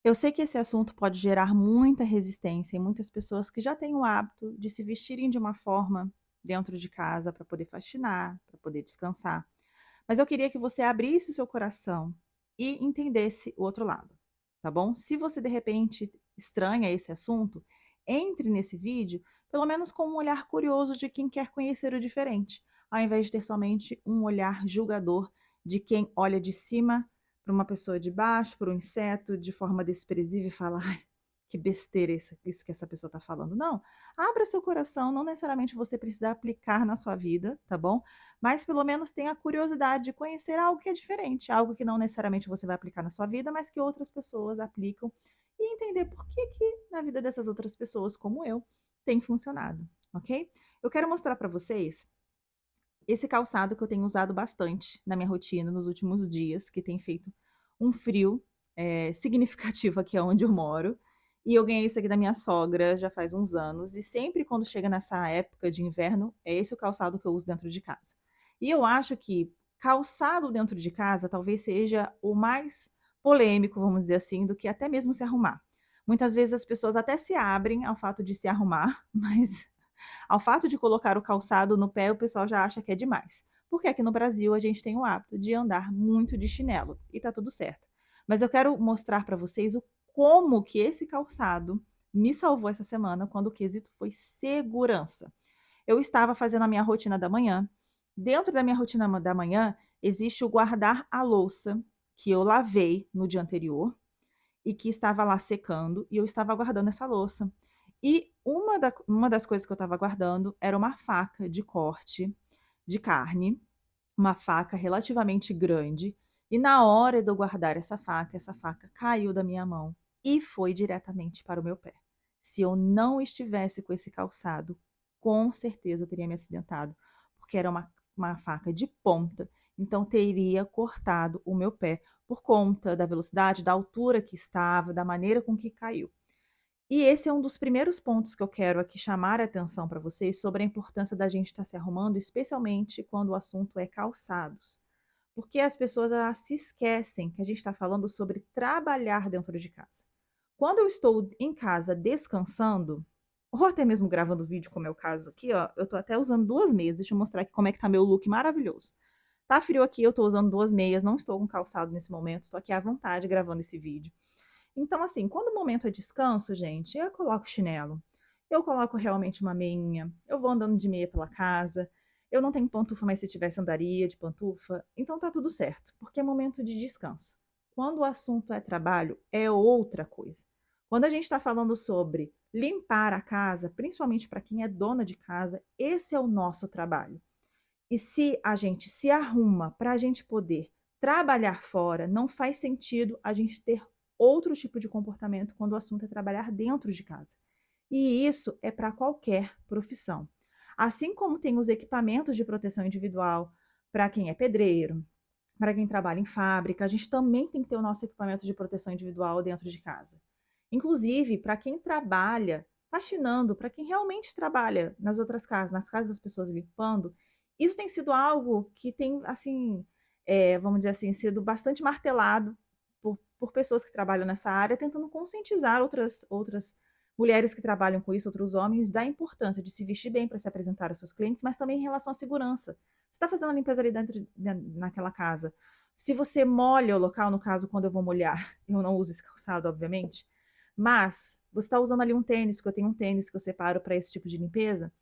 Eu sei que esse assunto pode gerar muita resistência em muitas pessoas que já têm o hábito de se vestirem de uma forma dentro de casa para poder faxinar, para poder descansar. Mas eu queria que você abrisse o seu coração e entendesse o outro lado, tá bom? Se você de repente estranha esse assunto, entre nesse vídeo pelo menos com um olhar curioso de quem quer conhecer o diferente, ao invés de ter somente um olhar julgador de quem olha de cima para uma pessoa de baixo, para um inseto, de forma desprezível e fala: "Ai, que besteira isso que essa pessoa está falando". Não, abra seu coração, não necessariamente você precisa aplicar na sua vida, tá bom? Mas pelo menos tenha a curiosidade de conhecer algo que é diferente, algo que não necessariamente você vai aplicar na sua vida, mas que outras pessoas aplicam, e entender por que que na vida dessas outras pessoas, como eu, tem funcionado, ok? Eu quero mostrar para vocês esse calçado que eu tenho usado bastante na minha rotina nos últimos dias, que tem feito um frio, significativo aqui aonde eu moro, e eu ganhei isso aqui da minha sogra já faz uns anos, e sempre quando chega nessa época de inverno, é esse o calçado que eu uso dentro de casa. E eu acho que calçado dentro de casa talvez seja o mais polêmico, vamos dizer assim, do que até mesmo se arrumar. Muitas vezes as pessoas até se abrem ao fato de se arrumar, mas ao fato de colocar o calçado no pé, o pessoal já acha que é demais. Porque aqui no Brasil a gente tem o hábito de andar muito de chinelo e tá tudo certo. Mas eu quero mostrar para vocês o como que esse calçado me salvou essa semana quando o quesito foi segurança. Eu estava fazendo a minha rotina da manhã. Dentro da minha rotina da manhã existe o guardar a louça que eu lavei no dia anterior e que estava lá secando, e eu estava guardando essa louça. E uma das coisas que eu estava guardando era uma faca de corte de carne, uma faca relativamente grande, e na hora de eu guardar essa faca caiu da minha mão e foi diretamente para o meu pé. Se eu não estivesse com esse calçado, com certeza eu teria me acidentado, porque era uma faca de ponta, então teria cortado o meu pé por conta da velocidade, da altura que estava, da maneira com que caiu. E esse é um dos primeiros pontos que eu quero aqui chamar a atenção para vocês sobre a importância da gente estar se arrumando, especialmente quando o assunto é calçados. Porque as pessoas elas se esquecem que a gente está falando sobre trabalhar dentro de casa. Quando eu estou em casa descansando, ou até mesmo gravando vídeo, como é o caso aqui, ó, eu tô até usando 2 meias, deixa eu mostrar aqui como é que tá meu look maravilhoso. Tá frio aqui, eu tô usando 2 meias, não estou com calçado nesse momento, estou aqui à vontade gravando esse vídeo. Então, assim, quando o momento é descanso, gente, eu coloco chinelo, eu coloco realmente uma meinha, eu vou andando de meia pela casa, eu não tenho pantufa, mas se tivesse andaria de pantufa, então tá tudo certo, porque é momento de descanso. Quando o assunto é trabalho, é outra coisa. Quando a gente está falando sobre limpar a casa, principalmente para quem é dona de casa, esse é o nosso trabalho. E se a gente se arruma para a gente poder trabalhar fora, não faz sentido a gente ter outro tipo de comportamento quando o assunto é trabalhar dentro de casa. E isso é para qualquer profissão. Assim como tem os equipamentos de proteção individual para quem é pedreiro, para quem trabalha em fábrica, a gente também tem que ter o nosso equipamento de proteção individual dentro de casa. Inclusive, para quem trabalha faxinando, para quem realmente trabalha nas outras casas, nas casas das pessoas limpando, isso tem sido algo que tem, assim, vamos dizer assim, sido bastante martelado por pessoas que trabalham nessa área, tentando conscientizar outras mulheres que trabalham com isso, outros homens, da importância de se vestir bem para se apresentar aos seus clientes, mas também em relação à segurança. Você está fazendo a limpeza ali dentro, naquela casa. Se você molha o local, no caso, quando eu vou molhar, eu não uso esse calçado, obviamente, mas você está usando ali um tênis, que eu tenho um tênis que eu separo para esse tipo de limpeza,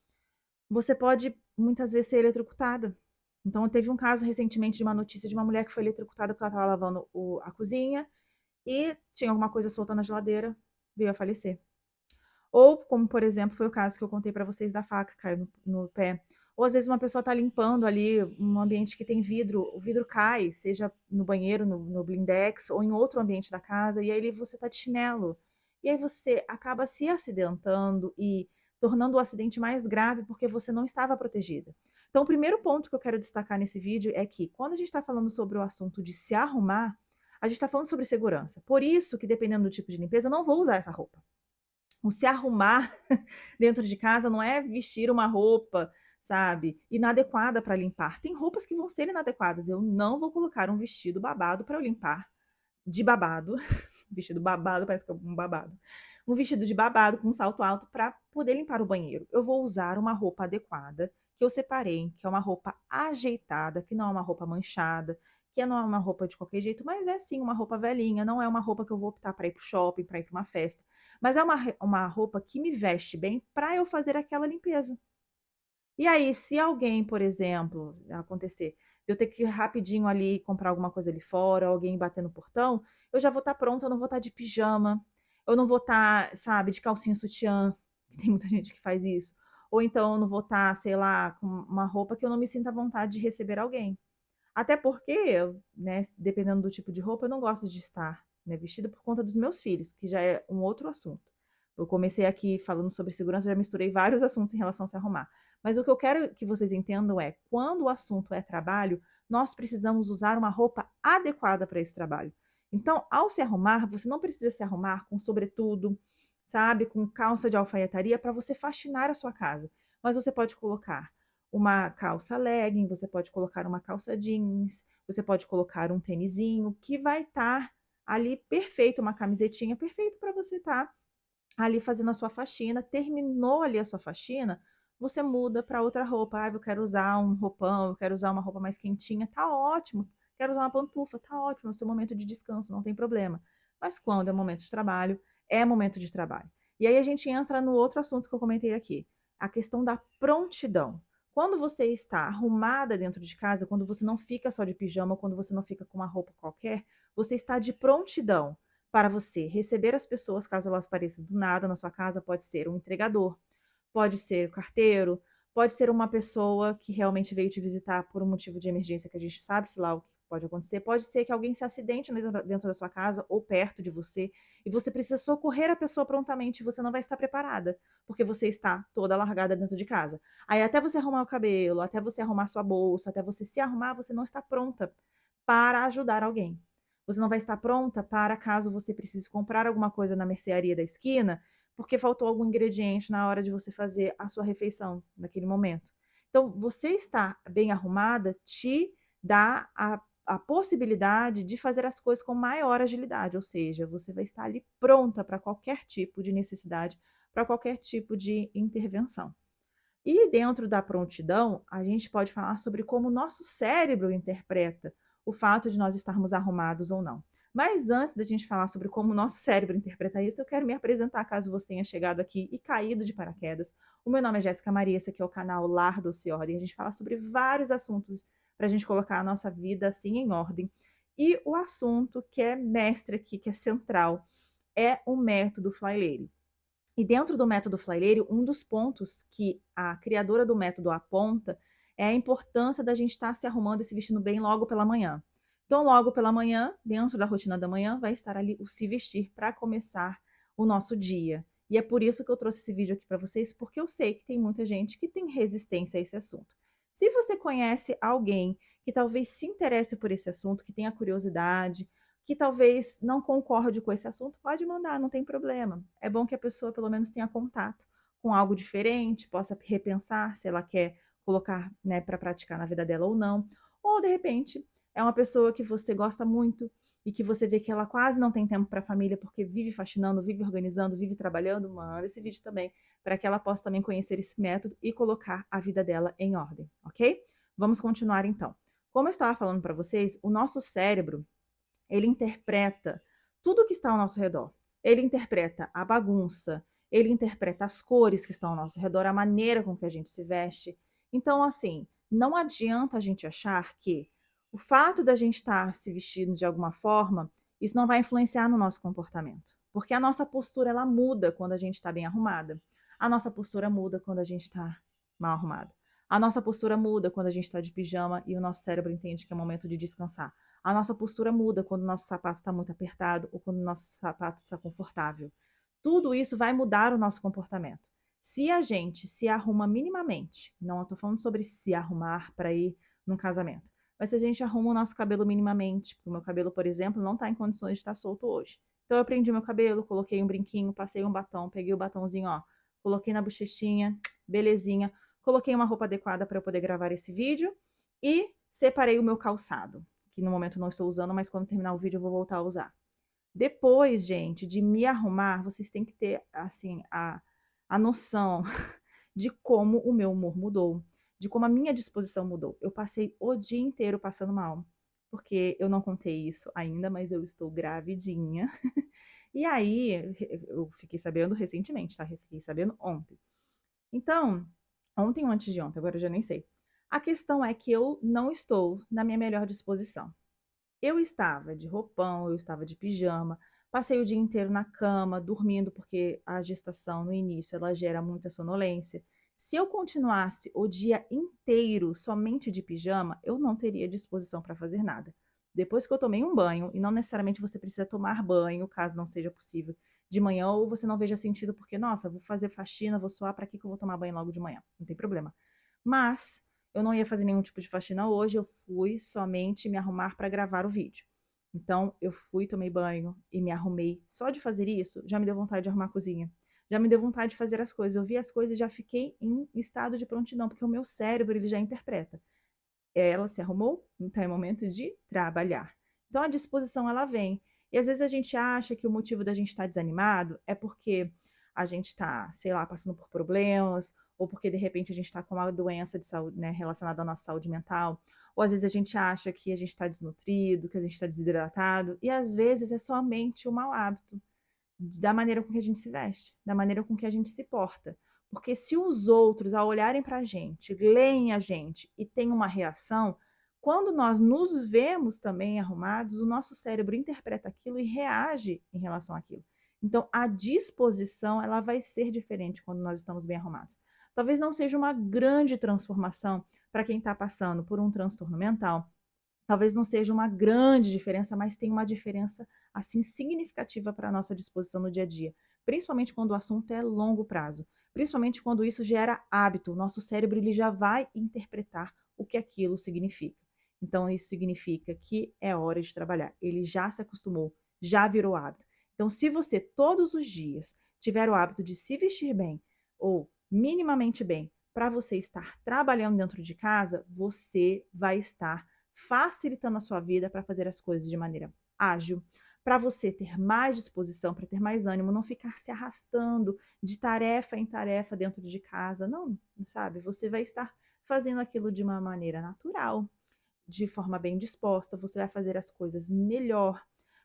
você pode muitas vezes ser eletrocutada. Então, teve um caso recentemente de uma notícia de uma mulher que foi eletrocutada porque ela estava lavando a cozinha e tinha alguma coisa solta na geladeira, veio a falecer. Ou, como por exemplo, foi o caso que eu contei para vocês da faca que caiu no pé. Ou às vezes uma pessoa está limpando ali um ambiente que tem vidro, o vidro cai, seja no banheiro, no blindex, ou em outro ambiente da casa, e aí você está de chinelo. E aí você acaba se acidentando e tornando o acidente mais grave porque você não estava protegida. Então, o primeiro ponto que eu quero destacar nesse vídeo é que, quando a gente está falando sobre o assunto de se arrumar, a gente está falando sobre segurança. Por isso que, dependendo do tipo de limpeza, eu não vou usar essa roupa. O se arrumar dentro de casa não é vestir uma roupa, sabe, inadequada para limpar. Tem roupas que vão ser inadequadas. Eu não vou colocar um vestido babado para eu limpar de babado. vestido babado, parece que é um babado. Um vestido de babado com um salto alto para poder limpar o banheiro. Eu vou usar uma roupa adequada, que eu separei, que é uma roupa ajeitada, que não é uma roupa manchada, que não é uma roupa de qualquer jeito, mas é sim uma roupa velhinha, não é uma roupa que eu vou optar para ir para o shopping, para ir para uma festa, mas é uma roupa que me veste bem para eu fazer aquela limpeza. E aí, se alguém, por exemplo, acontecer de eu ter que ir rapidinho ali comprar alguma coisa ali fora, alguém bater no portão, eu já vou estar pronta, eu não vou estar de pijama, eu não vou estar, sabe, de calcinha sutiã, que tem muita gente que faz isso. Ou então eu não vou estar, sei lá, com uma roupa que eu não me sinta à vontade de receber alguém. Até porque, né, dependendo do tipo de roupa, eu não gosto de estar, né, vestida por conta dos meus filhos, que já é um outro assunto. Eu comecei aqui falando sobre segurança, já misturei vários assuntos em relação a se arrumar. Mas o que eu quero que vocês entendam é, quando o assunto é trabalho, nós precisamos usar uma roupa adequada para esse trabalho. Então, ao se arrumar, você não precisa se arrumar com sobretudo, sabe, com calça de alfaiataria para você faxinar a sua casa. Mas você pode colocar uma calça legging, você pode colocar uma calça jeans, você pode colocar um tênisinho que vai estar ali perfeito, uma camisetinha perfeito para você estar ali fazendo a sua faxina. Terminou ali a sua faxina, você muda para outra roupa. Ah, eu quero usar um roupão, eu quero usar uma roupa mais quentinha, tá ótimo. Quero usar uma pantufa, tá ótimo, é o seu momento de descanso, não tem problema. Mas quando é momento de trabalho, é momento de trabalho. E aí a gente entra no outro assunto que eu comentei aqui, a questão da prontidão. Quando você está arrumada dentro de casa, quando você não fica só de pijama, quando você não fica com uma roupa qualquer, você está de prontidão para você receber as pessoas, caso elas apareçam do nada na sua casa. Pode ser um entregador, pode ser o carteiro, pode ser uma pessoa que realmente veio te visitar por um motivo de emergência que a gente sabe, sei lá, o que pode acontecer. Pode ser que alguém se acidente dentro da sua casa ou perto de você e você precisa socorrer a pessoa prontamente e você não vai estar preparada, porque você está toda largada dentro de casa. Aí até você arrumar o cabelo, até você arrumar sua bolsa, até você se arrumar, você não está pronta para ajudar alguém. Você não vai estar pronta para caso você precise comprar alguma coisa na mercearia da esquina, porque faltou algum ingrediente na hora de você fazer a sua refeição naquele momento. Então, você estar bem arrumada te dá a possibilidade de fazer as coisas com maior agilidade, ou seja, você vai estar ali pronta para qualquer tipo de necessidade, para qualquer tipo de intervenção. E dentro da prontidão, a gente pode falar sobre como o nosso cérebro interpreta o fato de nós estarmos arrumados ou não. Mas antes da gente falar sobre como o nosso cérebro interpreta isso, eu quero me apresentar caso você tenha chegado aqui e caído de paraquedas. O meu nome é Jéssica Maria, esse aqui é o canal Lar Doce Ordem. A gente fala sobre vários assuntos para a gente colocar a nossa vida assim em ordem. E o assunto que é mestre aqui, que é central, é o método Fly Lady. E dentro do método Flaileiro, um dos pontos que a criadora do método aponta é a importância da gente estar se arrumando e se vestindo bem logo pela manhã. Então, logo pela manhã, dentro da rotina da manhã, vai estar ali o se vestir para começar o nosso dia. E é por isso que eu trouxe esse vídeo aqui para vocês, porque eu sei que tem muita gente que tem resistência a esse assunto. Se você conhece alguém que talvez se interesse por esse assunto, que tenha curiosidade, que talvez não concorde com esse assunto, pode mandar, não tem problema. É bom que a pessoa pelo menos tenha contato com algo diferente, possa repensar se ela quer colocar, né, para praticar na vida dela ou não. Ou de repente é uma pessoa que você gosta muito e que você vê que ela quase não tem tempo para a família porque vive faxinando, vive organizando, vive trabalhando, manda esse vídeo também para que ela possa também conhecer esse método e colocar a vida dela em ordem, ok? Vamos continuar então. Como eu estava falando para vocês, o nosso cérebro ele interpreta tudo que está ao nosso redor. Ele interpreta a bagunça, ele interpreta as cores que estão ao nosso redor, a maneira com que a gente se veste. Então, assim, não adianta a gente achar que o fato da gente estar se vestindo de alguma forma, isso não vai influenciar no nosso comportamento. Porque a nossa postura, ela muda quando a gente está bem arrumada. A nossa postura muda quando a gente está mal arrumada. A nossa postura muda quando a gente está de pijama e o nosso cérebro entende que é momento de descansar. A nossa postura muda quando o nosso sapato está muito apertado ou quando o nosso sapato está confortável. Tudo isso vai mudar o nosso comportamento. Se a gente se arruma minimamente, não estou falando sobre se arrumar para ir num casamento, mas se a gente arruma o nosso cabelo minimamente, o meu cabelo, por exemplo, não está em condições de estar solto hoje. Então eu prendi meu cabelo, coloquei um brinquinho, passei um batom, peguei o batomzinho, ó, coloquei na bochechinha, belezinha, coloquei uma roupa adequada para eu poder gravar esse vídeo e separei o meu calçado, que no momento não estou usando, mas quando terminar o vídeo eu vou voltar a usar. Depois, gente, de me arrumar, vocês têm que ter, assim, a noção de como o meu humor mudou, de como a minha disposição mudou. Eu passei o dia inteiro passando mal, porque eu não contei isso ainda, mas eu estou gravidinha. E aí, eu fiquei sabendo recentemente, tá? Eu fiquei sabendo ontem. Então, ontem ou antes de ontem, agora eu já nem sei. A questão é que eu não estou na minha melhor disposição. Eu estava de roupão, eu estava de pijama, passei o dia inteiro na cama, dormindo, porque a gestação no início ela gera muita sonolência. Se eu continuasse o dia inteiro somente de pijama, eu não teria disposição para fazer nada. Depois que eu tomei um banho, e não necessariamente você precisa tomar banho, caso não seja possível, de manhã, ou você não veja sentido, porque, nossa, vou fazer faxina, vou suar, para que que eu vou tomar banho logo de manhã? Não tem problema. Mas eu não ia fazer nenhum tipo de faxina hoje, eu fui somente me arrumar para gravar o vídeo. Então, eu fui, tomei banho e me arrumei. Só de fazer isso, já me deu vontade de arrumar a cozinha. Já me deu vontade de fazer as coisas. Eu vi as coisas e já fiquei em estado de prontidão, porque o meu cérebro ele já interpreta. Ela se arrumou, então é momento de trabalhar. Então a disposição ela vem. E às vezes a gente acha que o motivo da gente estar desanimado é porque a gente está, sei lá, passando por problemas, ou porque de repente a gente está com uma doença de saúde, né, relacionada à nossa saúde mental, ou às vezes a gente acha que a gente está desnutrido, que a gente está desidratado, e às vezes é somente um mau hábito da maneira com que a gente se veste, da maneira com que a gente se porta. Porque se os outros, ao olharem para a gente, leem a gente e têm uma reação, quando nós nos vemos também arrumados, o nosso cérebro interpreta aquilo e reage em relação àquilo. Então, a disposição ela vai ser diferente quando nós estamos bem arrumados. Talvez não seja uma grande transformação para quem está passando por um transtorno mental, talvez não seja uma grande diferença, mas tem uma diferença assim significativa para a nossa disposição no dia a dia, principalmente quando o assunto é longo prazo, principalmente quando isso gera hábito, o nosso cérebro ele já vai interpretar o que aquilo significa. Então isso significa que é hora de trabalhar. Ele já se acostumou, já virou hábito. Então se você todos os dias tiver o hábito de se vestir bem ou minimamente bem, para você estar trabalhando dentro de casa, você vai estar facilitando a sua vida para fazer as coisas de maneira ágil, para você ter mais disposição, para ter mais ânimo, não ficar se arrastando de tarefa em tarefa dentro de casa, não, sabe? Você vai estar fazendo aquilo de uma maneira natural, de forma bem disposta, você vai fazer as coisas melhor,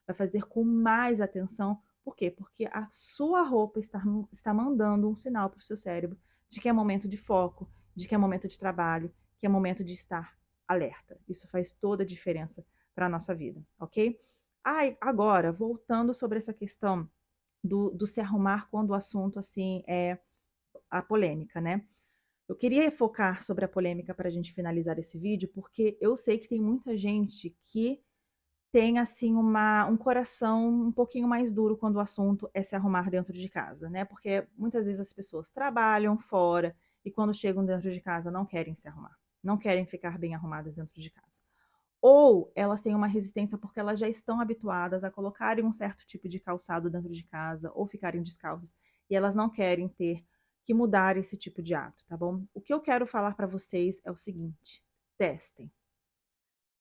vai fazer com mais atenção. Por quê? Porque a sua roupa está mandando um sinal para o seu cérebro de que é momento de foco, de que é momento de trabalho, que é momento de estar alerta. Isso faz toda a diferença para a nossa vida, ok? Agora, voltando sobre essa questão do se arrumar quando o assunto assim é a polêmica, né? Eu queria focar sobre a polêmica para a gente finalizar esse vídeo, porque eu sei que tem muita gente que tem assim um coração um pouquinho mais duro quando o assunto é se arrumar dentro de casa, né? Porque muitas vezes as pessoas trabalham fora e quando chegam dentro de casa não querem se arrumar, não querem ficar bem arrumadas dentro de casa. Ou elas têm uma resistência porque elas já estão habituadas a colocarem um certo tipo de calçado dentro de casa ou ficarem descalças e elas não querem ter que mudar esse tipo de hábito, tá bom? O que eu quero falar para vocês é o seguinte: testem.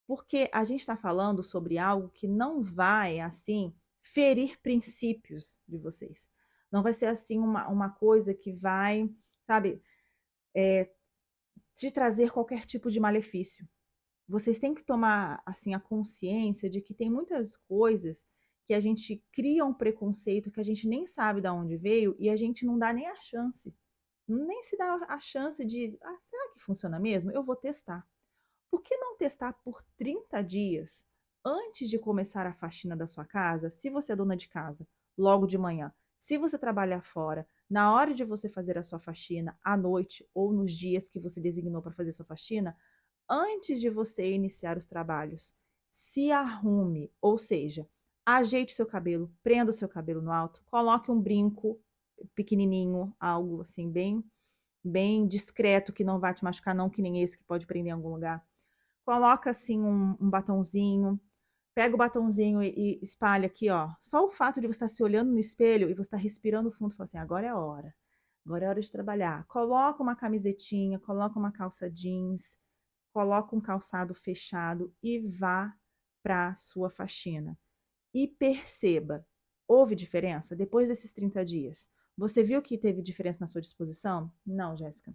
Porque a gente está falando sobre algo que não vai, assim, ferir princípios de vocês. Não vai ser, assim, uma coisa que vai, sabe, te trazer qualquer tipo de malefício. Vocês têm que tomar, assim, a consciência de que tem muitas coisas que a gente cria um preconceito que a gente nem sabe de onde veio e a gente não dá nem a chance. Nem se dá a chance de, será que funciona mesmo? Eu vou testar. Por que não testar por 30 dias antes de começar a faxina da sua casa, se você é dona de casa, logo de manhã? Se você trabalhar fora, na hora de você fazer a sua faxina, à noite ou nos dias que você designou para fazer sua faxina, antes de você iniciar os trabalhos, se arrume, ou seja, ajeite seu cabelo, prenda o seu cabelo no alto, coloque um brinco pequenininho, algo assim bem discreto que não vai te machucar, não que nem esse que pode prender em algum lugar. Coloca assim um batonzinho, pega o batonzinho e espalha aqui, ó. Só o fato de você estar se olhando no espelho e você estar respirando fundo, fala assim, agora é hora de trabalhar. Coloca uma camisetinha, coloca uma calça jeans, coloca um calçado fechado e vá para a sua faxina. e perceba, houve diferença depois desses 30 dias? Você viu que teve diferença na sua disposição? Não, Jéssica,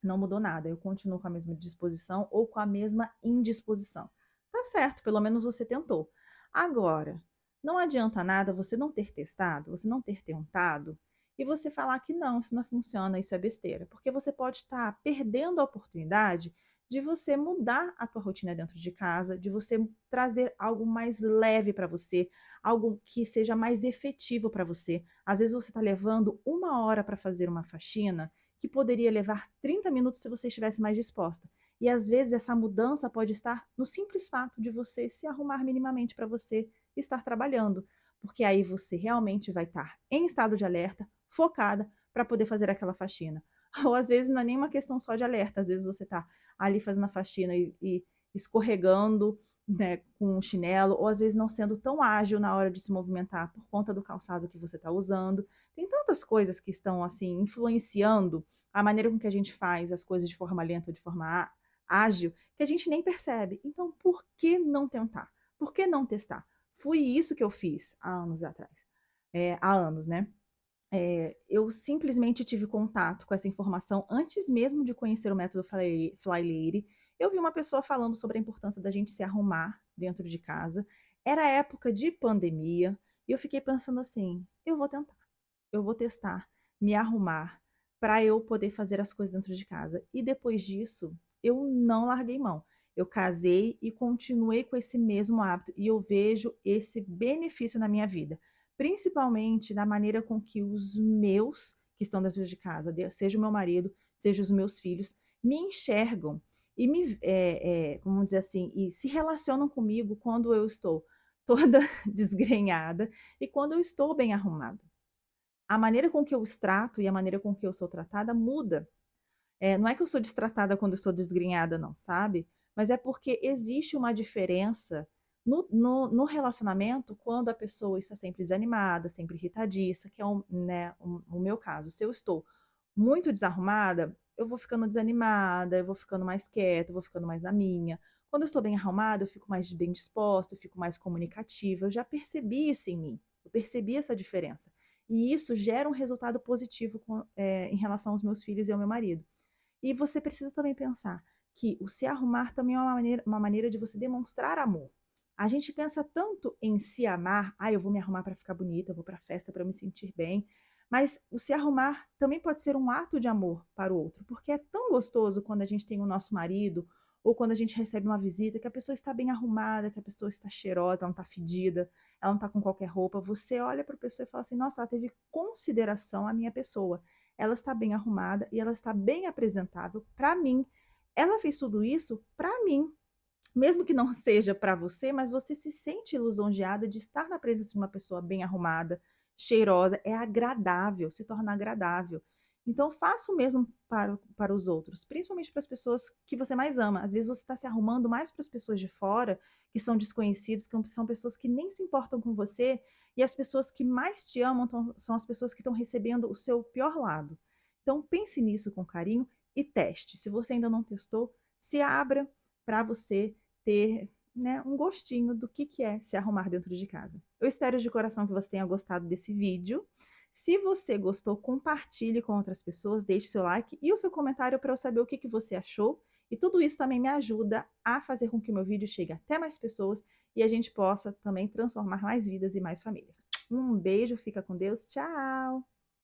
não mudou nada. Eu continuo com a mesma disposição ou com a mesma indisposição. Tá certo, pelo menos você tentou. Agora, não adianta nada você não ter testado, você não ter tentado e você falar que não, isso não funciona, isso é besteira, porque você pode estar perdendo a oportunidade de você mudar a tua rotina dentro de casa, de você trazer algo mais leve para você, algo que seja mais efetivo para você. Às vezes você está levando 1 hora para fazer uma faxina que poderia levar 30 minutos se você estivesse mais disposta. E às vezes essa mudança pode estar no simples fato de você se arrumar minimamente para você estar trabalhando, porque aí você realmente vai estar em estado de alerta, focada para poder fazer aquela faxina. Ou às vezes não é nem uma questão só de alerta, às vezes você está ali fazendo a faxina e escorregando, né, com um chinelo, ou às vezes não sendo tão ágil na hora de se movimentar por conta do calçado que você está usando. Tem tantas coisas que estão assim influenciando a maneira com que a gente faz as coisas de forma lenta ou de forma ágil, que a gente nem percebe. Então, por que não tentar? Por que não testar? Foi isso que eu fiz há anos atrás. Há anos, né? Eu simplesmente tive contato com essa informação antes mesmo de conhecer o método Fly Lady. Eu vi uma pessoa falando sobre a importância da gente se arrumar dentro de casa. Era época de pandemia e eu fiquei pensando assim: eu vou tentar, eu vou testar, me arrumar para eu poder fazer as coisas dentro de casa. E depois disso, eu não larguei mão. Eu casei e continuei com esse mesmo hábito e eu vejo esse benefício na minha vida, principalmente da maneira com que os meus, que estão dentro de casa, seja o meu marido, seja os meus filhos, me enxergam e vamos dizer assim, e se relacionam comigo quando eu estou toda desgrenhada e quando eu estou bem arrumada. A maneira com que eu os trato e a maneira com que eu sou tratada muda. Não é que eu sou destratada quando eu estou desgrenhada, não, sabe? Mas é porque existe uma diferença no relacionamento quando a pessoa está sempre desanimada, sempre irritadiça, que é né, o meu caso. Se eu estou muito desarrumada, eu vou ficando desanimada, eu vou ficando mais quieta, eu vou ficando mais na minha. Quando eu estou bem arrumada, eu fico mais bem disposta, eu fico mais comunicativa. Eu já percebi isso em mim, eu percebi essa diferença. E isso gera um resultado positivo em relação aos meus filhos e ao meu marido. E você precisa também pensar que o se arrumar também é uma maneira de você demonstrar amor. A gente pensa tanto em se amar, eu vou me arrumar para ficar bonita, eu vou para a festa para me sentir bem, mas o se arrumar também pode ser um ato de amor para o outro, porque é tão gostoso quando a gente tem o nosso marido ou quando a gente recebe uma visita, que a pessoa está bem arrumada, que a pessoa está cheirosa, ela não está fedida, ela não está com qualquer roupa. Você olha para a pessoa e fala assim: nossa, ela teve consideração à minha pessoa, ela está bem arrumada e ela está bem apresentável para mim. Ela fez tudo isso para mim. Mesmo que não seja para você, mas você se sente lisonjeada de estar na presença de uma pessoa bem arrumada, cheirosa, é agradável, se torna agradável. Então faça o mesmo para os outros, principalmente para as pessoas que você mais ama. Às vezes você está se arrumando mais para as pessoas de fora, que são desconhecidas, que são pessoas que nem se importam com você, e as pessoas que mais te amam são as pessoas que estão recebendo o seu pior lado. Então pense nisso com carinho e teste. Se você ainda não testou, se abra para você ter, né, um gostinho do que é se arrumar dentro de casa. Eu espero de coração que você tenha gostado desse vídeo. Se você gostou, compartilhe com outras pessoas, deixe seu like e o seu comentário para eu saber o que você achou. E tudo isso também me ajuda a fazer com que o meu vídeo chegue até mais pessoas e a gente possa também transformar mais vidas e mais famílias. Um beijo, fica com Deus, tchau!